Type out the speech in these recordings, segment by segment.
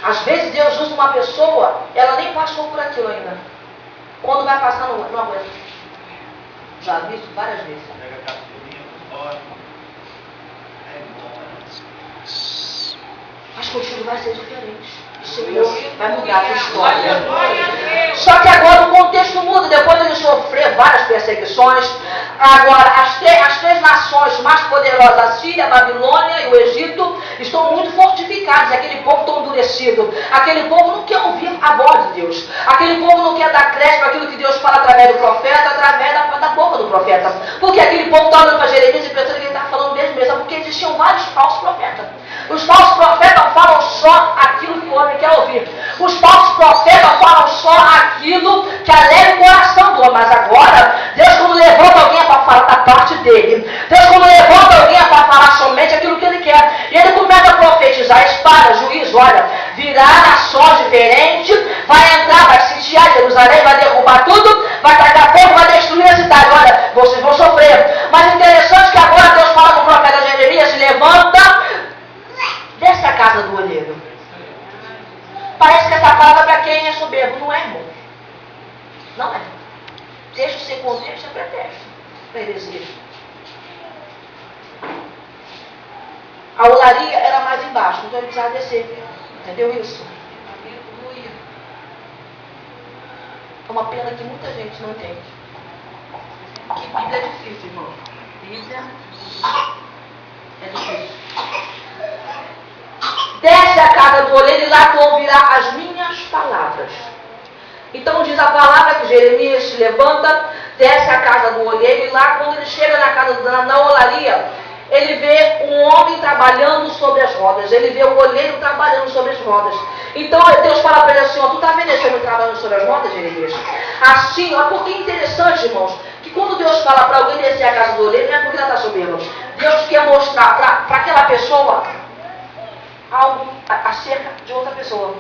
Às vezes Deus usa uma pessoa, ela nem passou por aquilo ainda. Quando vai passar, não aguenta. Já vi isso várias vezes. Mas contigo vai ser diferente. O Senhor vai mudar a tua história. Só que agora o contexto muda. Depois de ele sofrer várias perseguições, agora as três nações mais poderosas, a Síria, a Babilônia e o Egito, estão muito fortificados. Aquele povo tão endurecido. Aquele povo não quer ouvir a voz de Deus. Aquele povo não quer dar crédito para aquilo que Deus fala através do profeta, através da boca do profeta. Porque aquele povo está olhando para Jeremias e pensando que ele está falando mesmo, porque existiam vários falsos profetas. Os falsos profetas falam só aquilo que o homem quer ouvir. Os falsos profetas falam só aquilo que alegra o coração do homem. Mas agora, Deus quando levanta alguém é para falar da parte dele. Deus quando levanta alguém é para falar somente aquilo que ele quer. E ele começa a profetizar, espada, juízo, olha, virá nações diferentes, vai entrar, vai sitiar Jerusalém, vai derrubar tudo, vai tacar fogo, vai destruir a cidade. Olha, vocês vão sofrer. Mas interessante que agora Deus fala com o profeta Jeremias, se levanta, desce a casa do olheiro. Parece que essa palavra é para quem é soberbo. Não é, irmão. Não é. Deixa ser contexto, é pretexto para heresia. A olaria era mais embaixo, então ele precisava descer. Entendeu isso? É uma pena que muita gente não entende. Que Bíblia é difícil, irmão. Bíblia é difícil. Desce a casa do olheiro e lá tu ouvirás as minhas palavras. Então diz a palavra que Jeremias se levanta, desce a casa do olheiro e lá quando ele chega na casa na olaria, ele vê um homem trabalhando sobre as rodas. Ele vê o olheiro trabalhando sobre as rodas. Então Deus fala para ele assim, ó, tu está vendo esse homem trabalhando sobre as rodas, Jeremias? Assim, ó, porque é interessante, irmãos, que quando Deus fala para alguém descer a casa do olheiro, não é porque ela está soberba. Deus quer mostrar para aquela pessoa algo acerca de outra pessoa.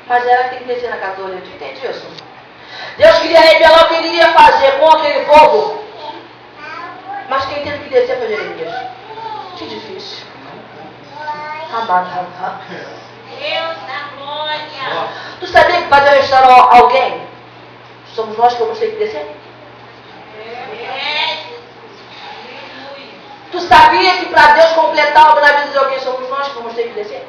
Mas ela tem que descer na casa do olheiro. Tu entende isso? Deus queria revelar o que ele ia fazer com aquele povo. Mas quem teve que descer foi Jeremias. Que difícil. Deus da glória. Tu sabia que para Deus restaurar alguém, somos nós que vamos ter que descer? Tu sabia que para Deus completar algo na vida de alguém, somos nós que vamos ter que descer?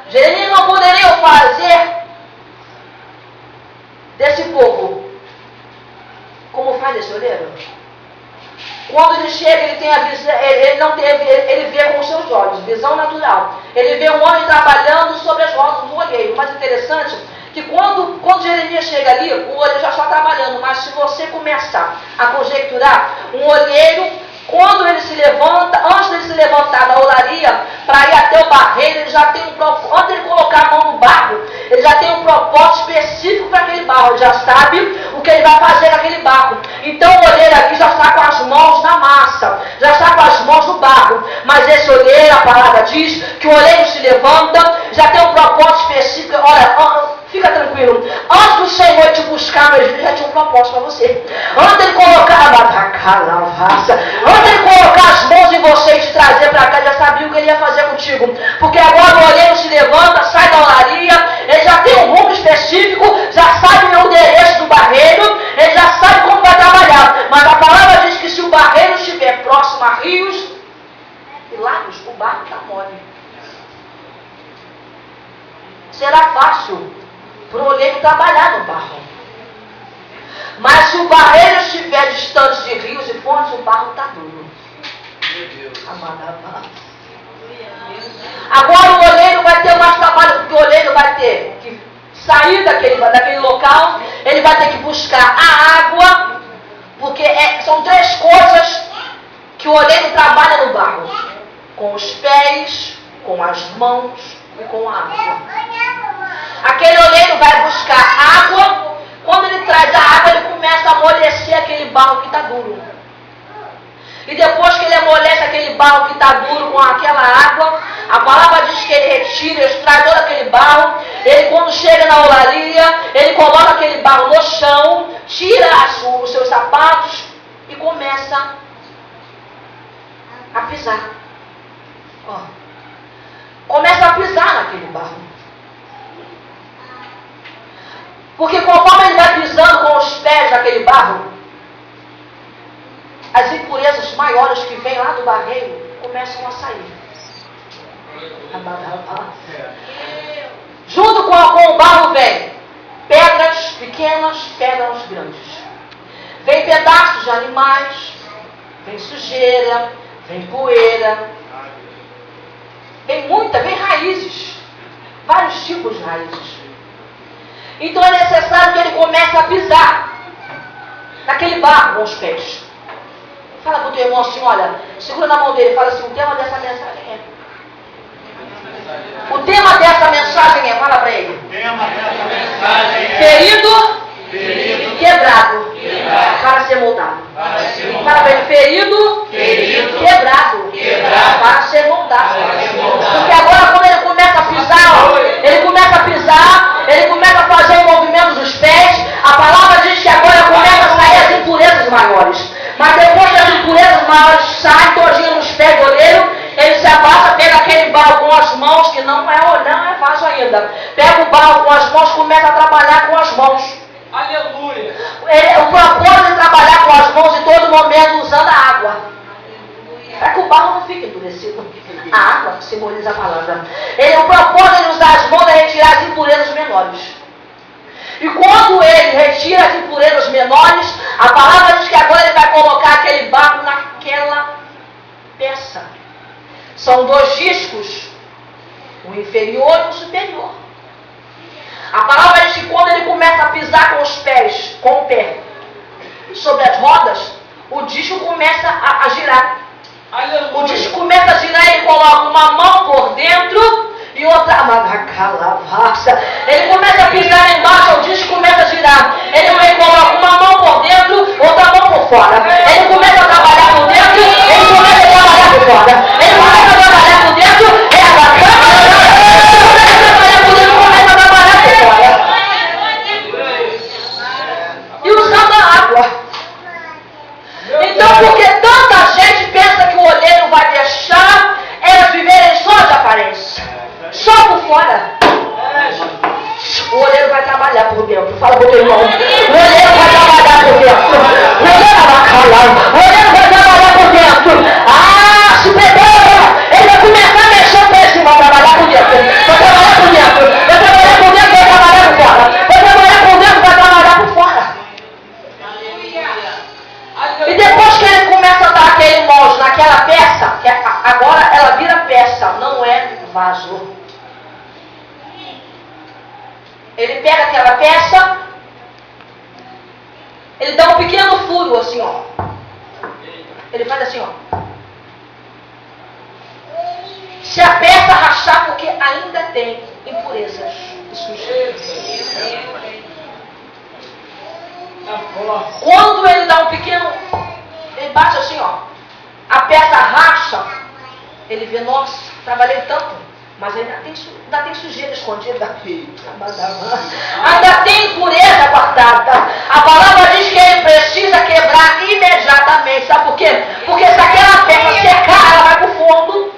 Jeremias não poderia fazer desse povo como faz esse olheiro. Quando ele chega, ele tem a visão, ele vê com os seus olhos, visão natural. Ele vê um homem trabalhando sobre as rodas do olheiro. Mas interessante que quando Jeremias chega ali, o olheiro já está trabalhando. Mas se você começar a conjecturar, um olheiro, quando ele se levanta, antes de se levantar da olaria para ir até o barreiro, ele já tem um propósito. Antes de ele colocar a mão no barro, ele já tem um propósito específico para aquele barro. Ele já sabe o que ele vai fazer naquele barro. Então o olheiro aqui já está com as mãos na massa, já está com as mãos no barro. Mas esse olheiro, a palavra diz que o olheiro se levanta, já tem um propósito específico. Olha, fica tranquilo. Antes do Senhor te buscar no Egito, já tinha um propósito para você. Antes de ele colocar as mãos em você e te trazer para cá, já sabia o que ele ia fazer contigo. Porque agora o olheiro se levanta, sai da olaria, ele já tem um rumo específico, já sabe o endereço do barreiro, ele já sabe como vai trabalhar. Mas a palavra diz que se o barreiro estiver próximo a rios e lagos, o barro está mole. Será fácil para o olheiro trabalhar no barro. Mas se o barreiro estiver distante de rios e fontes, o barro está duro. Agora o olheiro vai ter mais trabalho, porque o olheiro vai ter que sair daquele local, ele vai ter que buscar a água, porque são três coisas que o olheiro trabalha no barro: com os pés, com as mãos e com a água. Aquele olheiro vai buscar água. Quando ele traz a água, ele começa a amolecer aquele barro que está duro. E depois que ele amolece aquele barro que está duro com aquela água, a palavra diz que ele retira, extrai todo aquele barro. Ele, quando chega na olaria, ele coloca aquele barro no chão, tira os seus sapatos e começa a pisar. Começa naquele barro. Porque conforme ele vai pisando com os pés naquele barro, as impurezas maiores que vêm lá do barreiro começam a sair. Junto com o barro vem pedras pequenas, pedras grandes. Vem pedaços de animais, vem sujeira, vem poeira, vem raízes, vários tipos de raízes. Então é necessário que ele comece a pisar naquele barro com os pés. Fala para o teu irmão assim, olha, segura na mão dele e fala assim, o tema dessa mensagem é. O tema dessa mensagem é, fala para ele. O tema dessa mensagem é. Ferido, quebrado, para ser moldado. Fala para ele, ferido, quebrado, para ser moldado. Porque agora quando ele começa a pisar, ele começa a fazer o movimento dos pés, a palavra diz que agora começa a sair as impurezas maiores. Mas depois que as impurezas maiores saem todinho nos pés do oleiro, ele se abaixa, pega aquele barro com as mãos, que não é vaso ainda. Pega o barro com as mãos, começa a trabalhar com as mãos. Aleluia! O propósito de trabalhar com as mãos em todo momento usando a água. Para que o barro não fique endurecido. A água simboliza a palavra. O propósito de usar as mãos é retirar as impurezas menores. E quando ele retira as impurezas menores, a palavra diz que agora ele vai colocar aquele barro naquela peça. São 2 discos, o inferior e o superior. A palavra diz que quando ele começa a pisar com os pés, com o pé, sobre as rodas, o disco começa a girar. Aleluia. O disco começa a girar e ele coloca uma mão por dentro e outra calavaça. Ele começa a pisar embaixo, o disco começa a girar. Ele coloca uma mão por dentro, outra mão por fora. Ele começa a trabalhar por dentro, ele começa a trabalhar por fora. Ele começa a trabalhar por dentro, começa a trabalhar por fora. E usando a água. Então, porque tanta gente pensa que o olheiro vai deixar elas viverem só de aparência, só por fora. O olheiro vai trabalhar por dentro. Fala para o teu irmão. O olheiro vai trabalhar por dentro. O olheiro vai calar. O olheiro vai trabalhar por dentro. Ah, se prepara. Ele vai começar a mexer para esse irmão, trabalhar por dentro. Vai trabalhar por dentro. Vai trabalhar por dentro, vai trabalhar por fora. Vai trabalhar por dentro, vai trabalhar por fora. E depois que ele começa a dar aquele molde naquela peça, que agora ela vira peça, não é vaso. Ele pega aquela peça, ele dá um pequeno furo assim, ó. Ele faz assim, ó. Se a peça rachar, porque ainda tem impurezas e sujeiras. Quando ele dá um pequeno, ele bate assim, ó. A peça racha, ele vê, nossa, trabalhei tanto, mas ainda tem sujeira escondida aqui. Ainda tem impureza guardada. A palavra diz que ele precisa quebrar imediatamente. Sabe por quê? Porque se aquela peça secar, ela vai para o fundo.